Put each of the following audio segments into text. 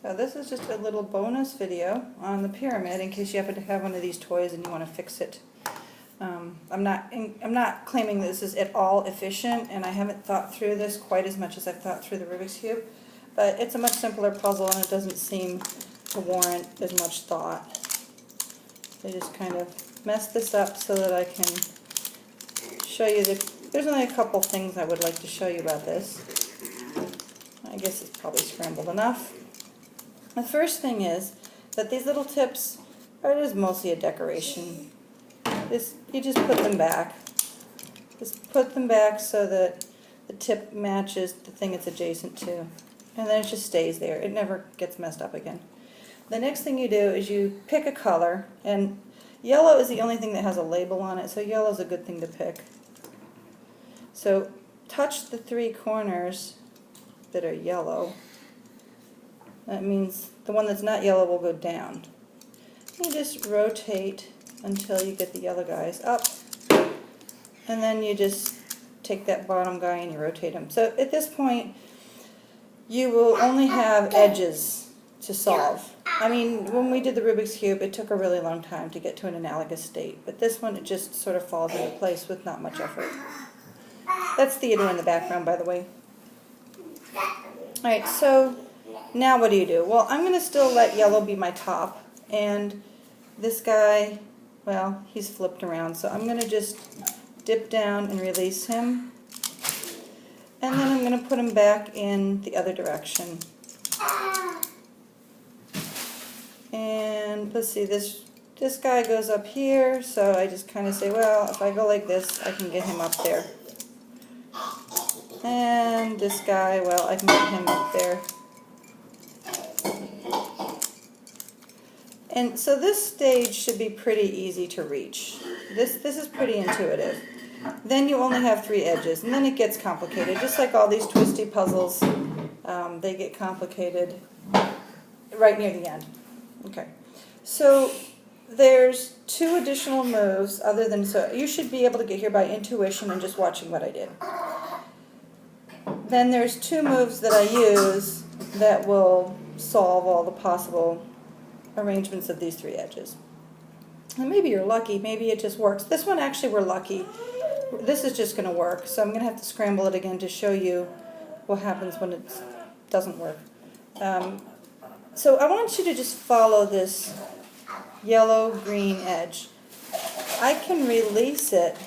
So this is just a little bonus video on the pyramid in case you happen to have one of these toys and you want to fix it. I'm not claiming this is at all efficient, and I haven't thought through this quite as much as I've thought through the Rubik's Cube, but it's a much simpler puzzle and it doesn't seem to warrant as much thought. I just kind of messed this up so that I can show you there's only a couple things I would like to show you about this. I guess it's probably scrambled enough. The first thing is that these little tips are just mostly a decoration. You just put them back. Just put them back so that the tip matches the thing it's adjacent to. And then it just stays there. It never gets messed up again. The next thing you do is you pick a color, and yellow is the only thing that has a label on it, so yellow is a good thing to pick. So touch the three corners that are yellow. That means the one that's not yellow will go down. You just rotate until you get the yellow guys up, and then you just take that bottom guy and you rotate him. So at this point you will only have edges to solve. I mean, when we did the Rubik's Cube, it took a really long time to get to an analogous state, but this one, it just sort of falls into place with not much effort. That's Theodore in the background, by the way. Alright, so now what do? Well, I'm going to still let yellow be my top, and this guy, well, he's flipped around, so I'm going to just dip down and release him, and then I'm going to put him back in the other direction. And let's see, this guy goes up here, so I just kind of say, well, if I go like this, I can get him up there. And this guy, well, I can get him up there. And so this stage should be pretty easy to reach. This is pretty intuitive. Then you only have three edges, and then it gets complicated. Just like all these twisty puzzles, they get complicated right near the end. Okay, so there's two additional moves other than, so you should be able to get here by intuition and just watching what I did. Then there's two moves that I use that will solve all the possible arrangements of these three edges. And maybe you're lucky, maybe it just works. This one actually we're lucky. This is just going to work, so I'm going to have to scramble it again to show you what happens when it doesn't work. So I want you to just follow this yellow-green edge. I can release it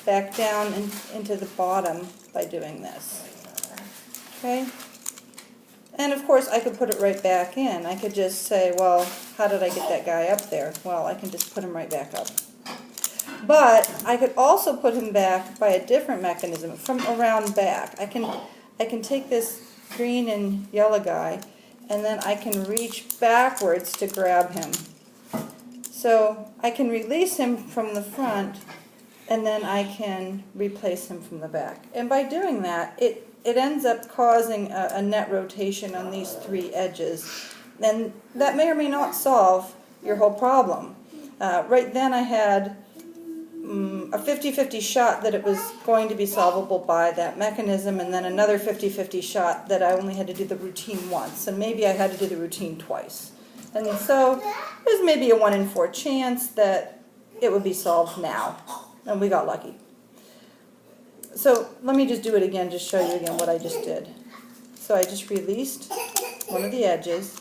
back down into the bottom by doing this. Okay? And of course I could put it right back in. I could just say, well, how did I get that guy up there? Well, I can just put him right back up. But I could also put him back by a different mechanism, from around back. I can take this green and yellow guy, and then I can reach backwards to grab him. So I can release him from the front, and then I can replace him from the back. And by doing that, it ends up causing a net rotation on these three edges. And that may or may not solve your whole problem. Right then I had a 50-50 shot that it was going to be solvable by that mechanism, and then another 50-50 shot that I only had to do the routine once, and maybe I had to do the routine twice. And so there's maybe a 1 in 4 chance that it would be solved now, and we got lucky. So let me just do it again to show you again what I just did. So I just released one of the edges,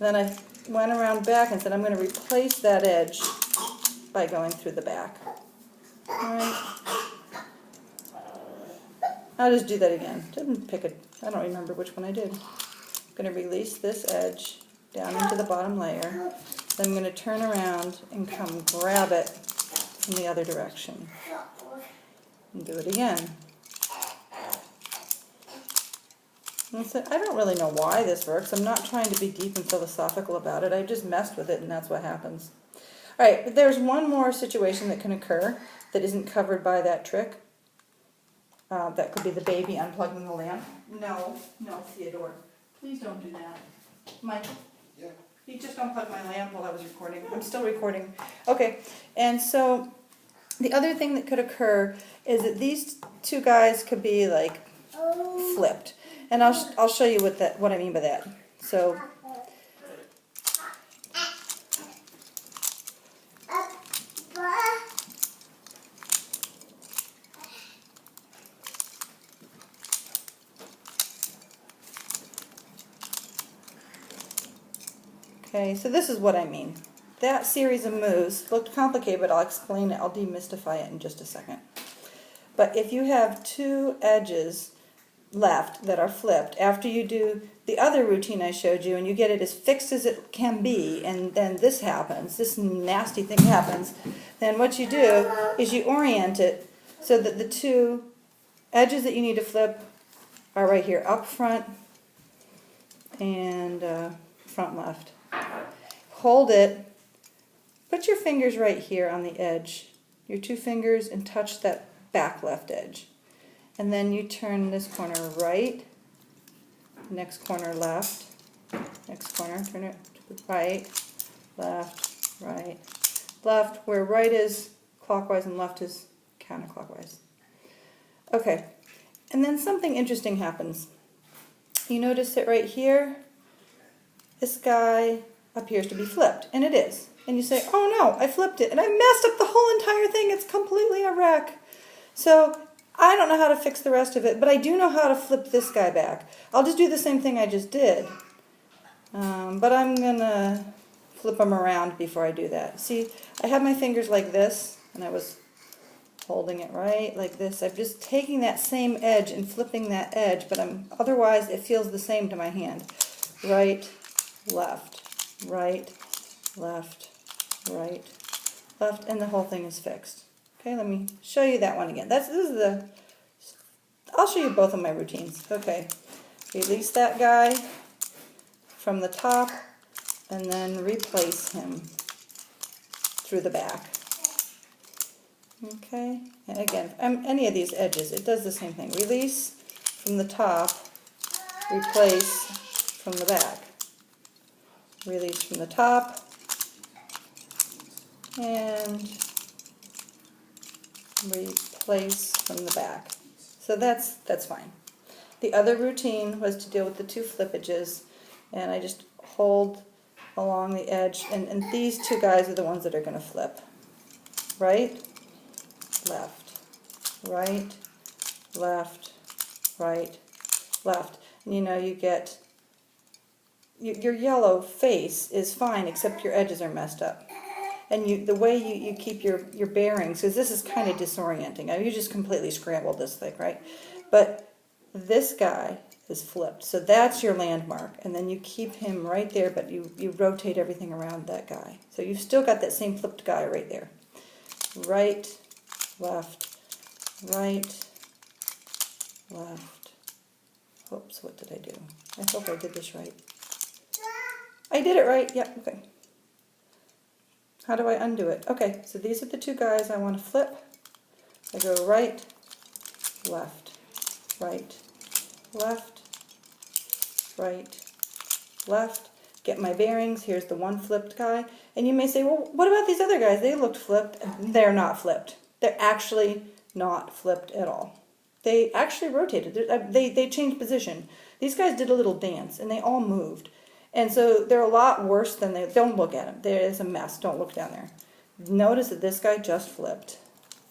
then I went around back and said I'm going to replace that edge by going through the back. Alright. I'll just do that again. I don't remember which one I did. I'm going to release this edge down into the bottom layer. Then I'm going to turn around and come grab it from the other direction. And do it again. And so I don't really know why this works. I'm not trying to be deep and philosophical about it. I just messed with it, and that's what happens. Alright, but there's one more situation that can occur that isn't covered by that trick. That could be the baby unplugging the lamp. No, Theodore. Please don't do that. Michael? Yeah. He just unplugged my lamp while I was recording. I'm still recording. Okay, and so the other thing that could occur is that these two guys could be like flipped. And I'll show you what I mean by that. So Okay, so this is what I mean. That series of moves looked complicated, but I'll explain it. I'll demystify it in just a second. But if you have two edges left that are flipped, after you do the other routine I showed you and you get it as fixed as it can be, and then this happens, this nasty thing happens, then what you do is you orient it so that the two edges that you need to flip are right here, up front and front left. Hold it, put your fingers right here on the edge, your two fingers, and touch that back left edge. And then you turn this corner right, next corner left, next corner, turn it right, left, right, left, where right is clockwise and left is counterclockwise. Okay, and then something interesting happens. You notice that right here, this guy appears to be flipped, and it is. And you say, oh no, I flipped it, and I messed up the whole entire thing, it's completely a wreck. So I don't know how to fix the rest of it, but I do know how to flip this guy back. I'll just do the same thing I just did, but I'm going to flip them around before I do that. See, I have my fingers like this, and I was holding it right like this. I'm just taking that same edge and flipping that edge, but otherwise it feels the same to my hand. Right, left, right, left, right, left, and the whole thing is fixed. Okay, let me show you that one again. I'll show you both of my routines. Okay, release that guy from the top and then replace him through the back. Okay, and again, any of these edges, it does the same thing. Release from the top, replace from the back. Release from the top, and replace from the back. So that's fine. The other routine was to deal with the two flippages, and I just hold along the edge, and these two guys are the ones that are going to flip. Right, left, right, left, right, left. And you know, you get, your yellow face is fine except your edges are messed up. And the way you keep your bearings, because this is kind of disorienting. You just completely scrambled this thing, right? But this guy is flipped, so that's your landmark. And then you keep him right there, but you rotate everything around that guy. So you've still got that same flipped guy right there. Right, left, right, left. Oops, what did I do? I hope I did this right. I did it right, yep, okay. How do I undo it? Okay, so these are the two guys I want to flip. I go right, left, right, left, right, left. Get my bearings. Here's the one flipped guy. And you may say, well, what about these other guys? They looked flipped. They're not flipped. They're actually not flipped at all. They actually rotated. They changed position. These guys did a little dance, and they all moved. And so they're a lot worse than they... Don't look at them. There is a mess. Don't look down there. Notice that this guy just flipped.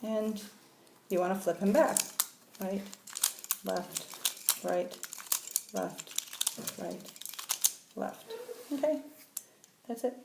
And you want to flip him back. Right, left, right, left, right, left. Okay, that's it.